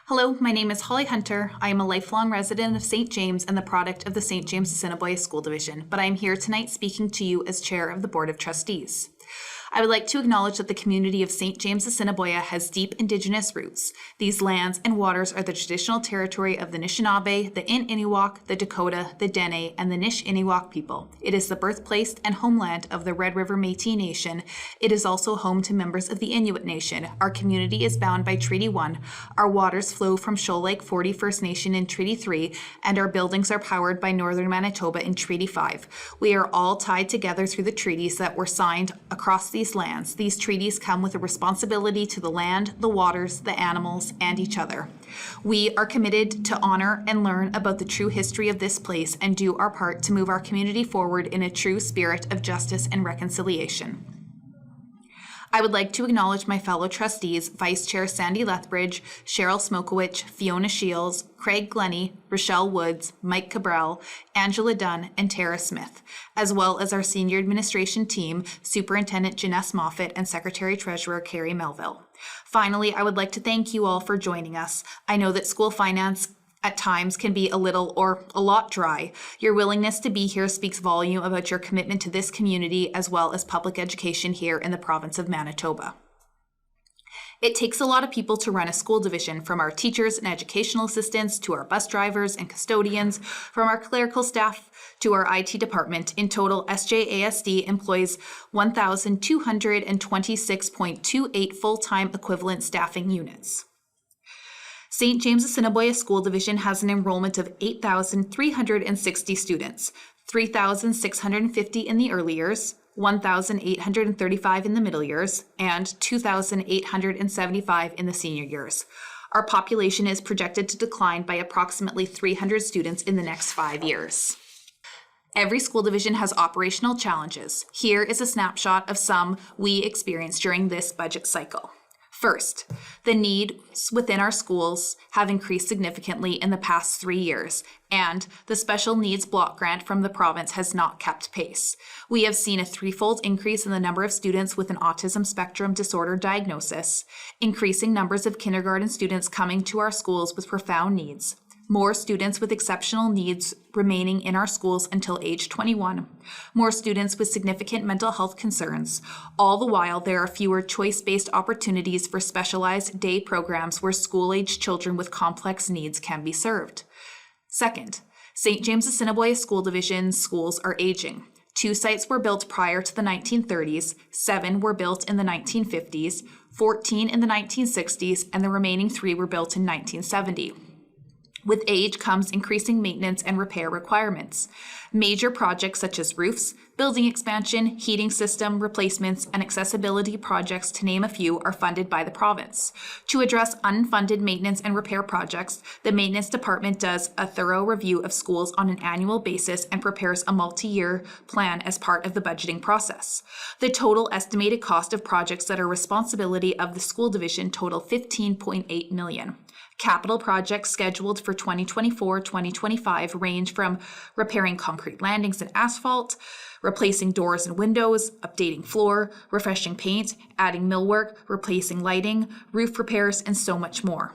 Hello, my name is Holly Hunter. I am a lifelong resident of St. James and the product of the St. James-Assiniboia School Division, but I am here tonight speaking to you as Chair of the Board of Trustees. I would like to acknowledge that the community of St. James-Assiniboia has deep Indigenous roots. These lands and waters are the traditional territory of the Anishinaabe, the Iniwak, the Dakota, the Dene, and the Nish-Iniwak people. It is the birthplace and homeland of the Red River Métis Nation. It is also home to members of the Inuit Nation. Our community is bound by Treaty 1. Our waters flow from Shoal Lake 40 First Nation in Treaty 3, and our buildings are powered by Northern Manitoba in Treaty 5. We are all tied together through the treaties that were signed across these lands. These treaties come with a responsibility to the land, the waters, the animals, and each other. We are committed to honor and learn about the true history of this place and do our part to move our community forward in a true spirit of justice and reconciliation. I would like to acknowledge my fellow trustees, Vice Chair Sandy Lethbridge, Cheryl Smokowicz, Fiona Shields, Craig Glennie, Rochelle Woods, Mike Cabral, Angela Dunn, and Tara Smith, as well as our senior administration team, Superintendent Janesse Moffat and Secretary-Treasurer Carrie Melville. Finally, I would like to thank you all for joining us. I know that school finance at times can be a little or a lot dry. Your willingness to be here speaks volume about your commitment to this community as well as public education here in the province of Manitoba. It takes a lot of people to run a school division, from our teachers and educational assistants to our bus drivers and custodians, from our clerical staff to our IT department. In total, SJASD employs 1,226.28 full-time equivalent staffing units. St. James-Assiniboia School Division has an enrollment of 8,360 students, 3,650 in the early years, 1,835 in the middle years, and 2,875 in the senior years. Our population is projected to decline by approximately 300 students in the next 5 years. Every school division has operational challenges. Here is a snapshot of some we experienced during this budget cycle. First, the needs within our schools have increased significantly in the past 3 years, and the special needs block grant from the province has not kept pace. We have seen a threefold increase in the number of students with an autism spectrum disorder diagnosis, increasing numbers of kindergarten students coming to our schools with profound needs, more students with exceptional needs remaining in our schools until age 21, more students with significant mental health concerns. All the while, there are fewer choice-based opportunities for specialized day programs where school-age children with complex needs can be served. Second, St. James-Assiniboia School Division schools are aging. 2 sites were built prior to the 1930s, 7 were built in the 1950s, 14 in the 1960s, and the remaining 3 were built in 1970. With age comes increasing maintenance and repair requirements. Major projects such as roofs, building expansion, heating system replacements, and accessibility projects, to name a few, are funded by the province. To address unfunded maintenance and repair projects, the Maintenance Department does a thorough review of schools on an annual basis and prepares a multi-year plan as part of the budgeting process. The total estimated cost of projects that are responsibility of the school division total $15.8 million. Capital projects scheduled for 2024-2025 range from repairing concrete landings and asphalt, replacing doors and windows, updating floor, refreshing paint, adding millwork, replacing lighting, roof repairs, and so much more.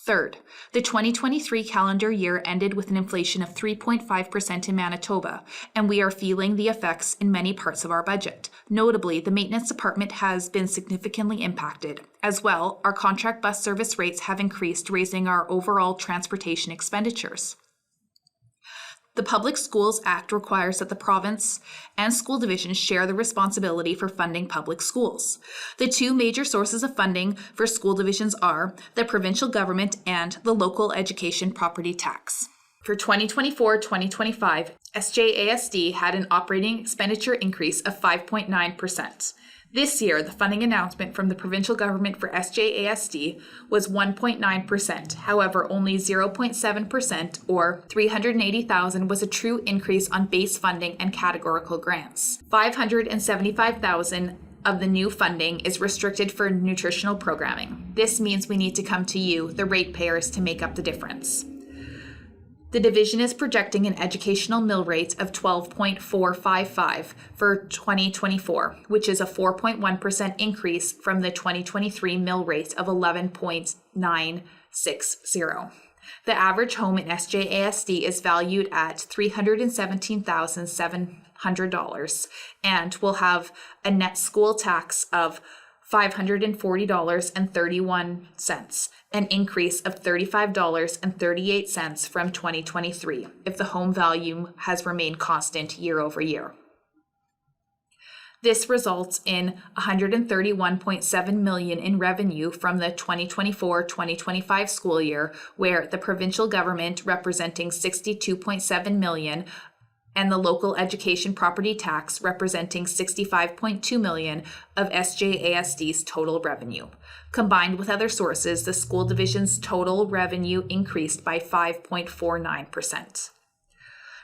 Third, the 2023 calendar year ended with an inflation of 3.5% in Manitoba, and we are feeling the effects in many parts of our budget. Notably, the Maintenance Department has been significantly impacted. As well, our contract bus service rates have increased, raising our overall transportation expenditures. The Public Schools Act requires that the province and school divisions share the responsibility for funding public schools. The 2 major sources of funding for school divisions are the provincial government and the local education property tax. For 2024-2025, SJASD had an operating expenditure increase of 5.9%. This year, the funding announcement from the provincial government for SJASD was 1.9%. However, only 0.7%, or $380,000, was a true increase on base funding and categorical grants. $575,000 of the new funding is restricted for nutritional programming. This means we need to come to you, the ratepayers, to make up the difference. The division is projecting an educational mill rate of 12.455 for 2024, which is a 4.1% increase from the 2023 mill rate of 11.9 The average home in SJASD is valued at $317,700 and will have a net school tax of $540.31, an increase of $35.38 from 2023 if the home value has remained constant year over year. This results in $131.7 million in revenue from the 2024-2025 school year, where the provincial government representing $62.7 million and the local education property tax representing $65.2 million of SJASD's total revenue. Combined with other sources, the school division's total revenue increased by 5.49%.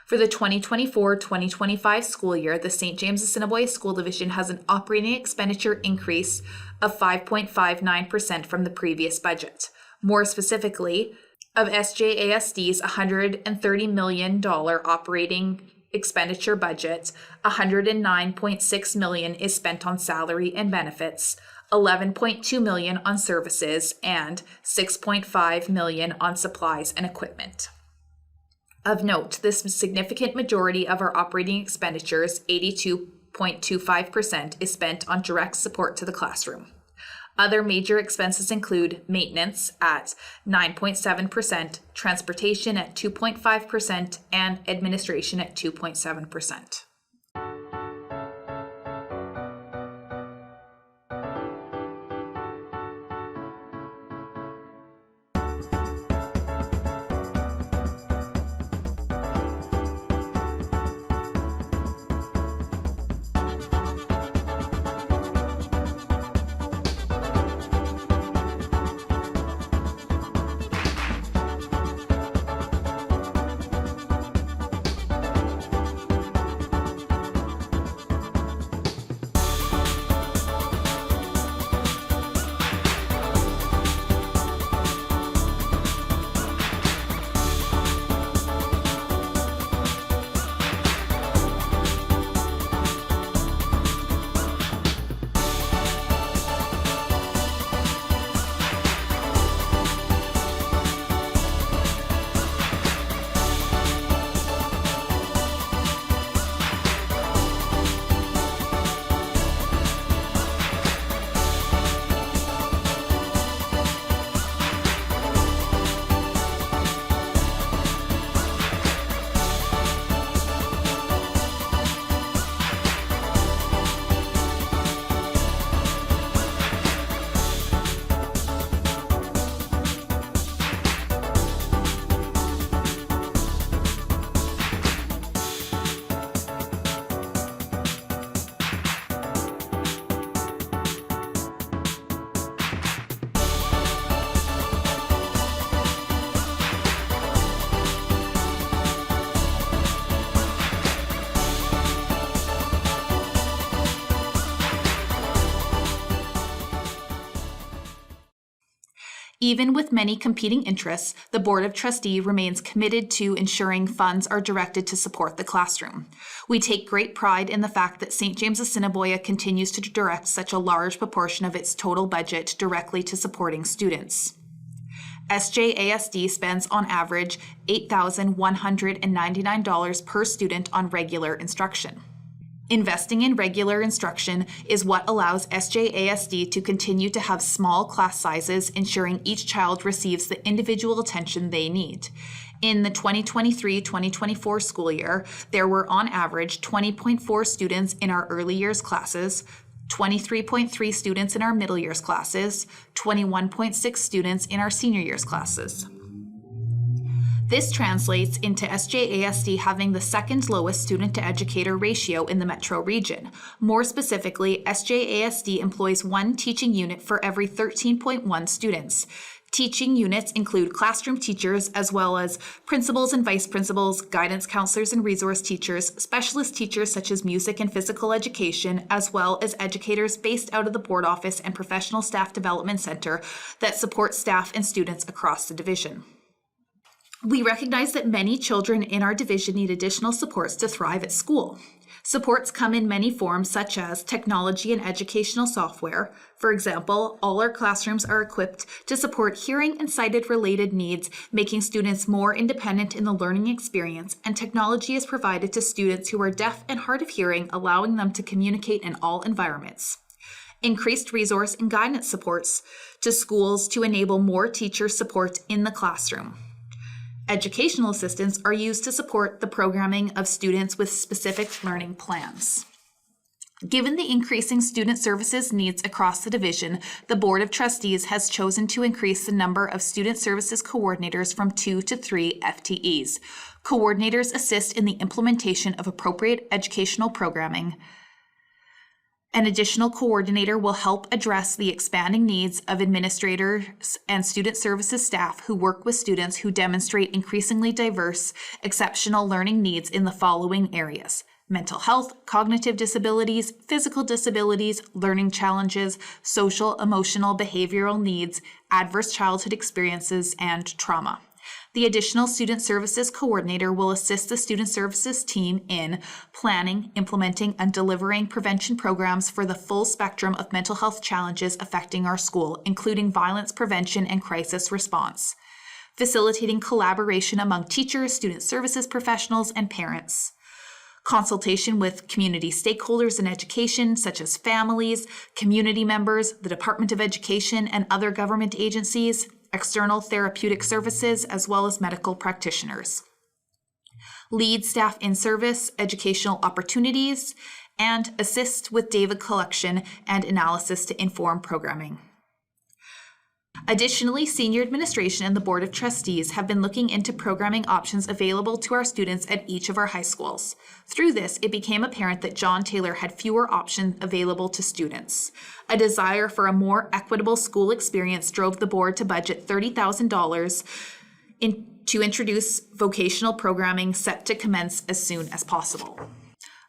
For the 2024-2025 school year, the St. James-Assiniboia School Division has an operating expenditure increase of 5.59% from the previous budget. More specifically, of SJASD's $130 million operating expenditure budget, $109.6 million is spent on salary and benefits, $11.2 million on services, and $6.5 million on supplies and equipment. Of note, this significant majority of our operating expenditures, 82.25%, is spent on direct support to the classroom. Other major expenses include maintenance at 9.7%, transportation at 2.5%, and administration at 2.7%. Even with many competing interests, the Board of Trustees remains committed to ensuring funds are directed to support the classroom. We take great pride in the fact that St. James-Assiniboia continues to direct such a large proportion of its total budget directly to supporting students. SJASD spends on average $8,199 per student on regular instruction. Investing in regular instruction is what allows SJASD to continue to have small class sizes, ensuring each child receives the individual attention they need. In the 2023-2024 school year, there were on average 20.4 students in our early years classes, 23.3 students in our middle years classes, 21.6 students in our senior years classes. This translates into SJASD having the second lowest student-to-educator ratio in the metro region. More specifically, SJASD employs one teaching unit for every 13.1 students. Teaching units include classroom teachers as well as principals and vice principals, guidance counselors and resource teachers, specialist teachers such as music and physical education, as well as educators based out of the board office and professional staff development center that support staff and students across the division. We recognize that many children in our division need additional supports to thrive at school. Supports come in many forms, such as technology and educational software. For example, all our classrooms are equipped to support hearing and sighted-related needs, making students more independent in the learning experience, and technology is provided to students who are deaf and hard of hearing, allowing them to communicate in all environments. Increased resource and guidance supports to schools to enable more teacher support in the classroom. Educational assistants are used to support the programming of students with specific learning plans. Given the increasing student services needs across the division, the Board of Trustees has chosen to increase the number of student services coordinators from 2 to 3 FTEs. Coordinators assist in the implementation of appropriate educational programming. An additional coordinator will help address the expanding needs of administrators and student services staff who work with students who demonstrate increasingly diverse, exceptional learning needs in the following areas: mental health, cognitive disabilities, physical disabilities, learning challenges, social, emotional, behavioral needs, adverse childhood experiences, and trauma. The additional student services coordinator will assist the student services team in planning, implementing, and delivering prevention programs for the full spectrum of mental health challenges affecting our school, including violence prevention and crisis response, facilitating collaboration among teachers, student services professionals, and parents, consultation with community stakeholders in education, such as families, community members, the Department of Education, and other government agencies, external therapeutic services, as well as medical practitioners. Lead staff in service, educational opportunities, and assist with data collection and analysis to inform programming. Additionally, senior administration and the Board of Trustees have been looking into programming options available to our students at each of our high schools. Through this, it became apparent that John Taylor had fewer options available to students. A desire for a more equitable school experience drove the board to budget $30,000 to introduce vocational programming set to commence as soon as possible.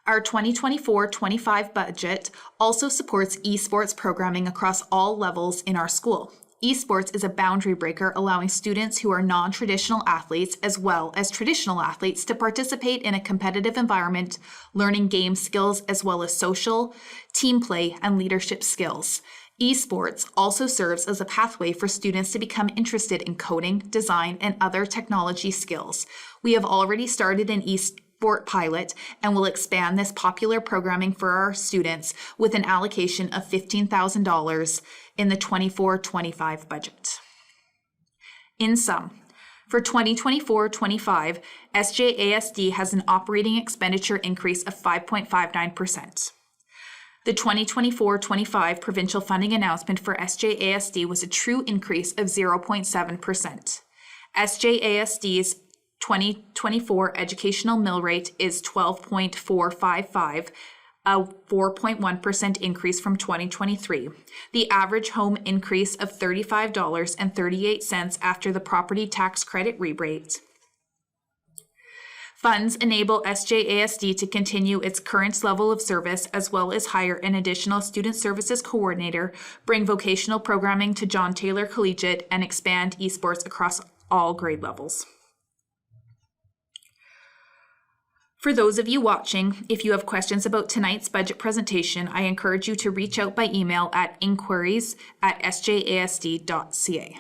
Our 2024-25 budget also supports esports programming across all levels in our school. Esports is a boundary breaker, allowing students who are non-traditional athletes as well as traditional athletes to participate in a competitive environment, learning game skills as well as social, team play, and leadership skills. Esports also serves as a pathway for students to become interested in coding, design, and other technology skills. We have already started an esport pilot and will expand this popular programming for our students with an allocation of $15,000 in the 24-25 budget. In sum, for 2024-25, SJASD has an operating expenditure increase of 5.59%. The 2024-25 provincial funding announcement for SJASD was a true increase of 0.7%. SJASD's 2024 educational mill rate is 12.455, a 4.1% increase from 2023. The average home increase of $35.38 after the property tax credit rebate. Funds enable SJASD to continue its current level of service, as well as hire an additional student services coordinator, bring vocational programming to John Taylor Collegiate, and expand esports across all grade levels. For those of you watching, if you have questions about tonight's budget presentation, I encourage you to reach out by email at inquiries@sjasd.ca.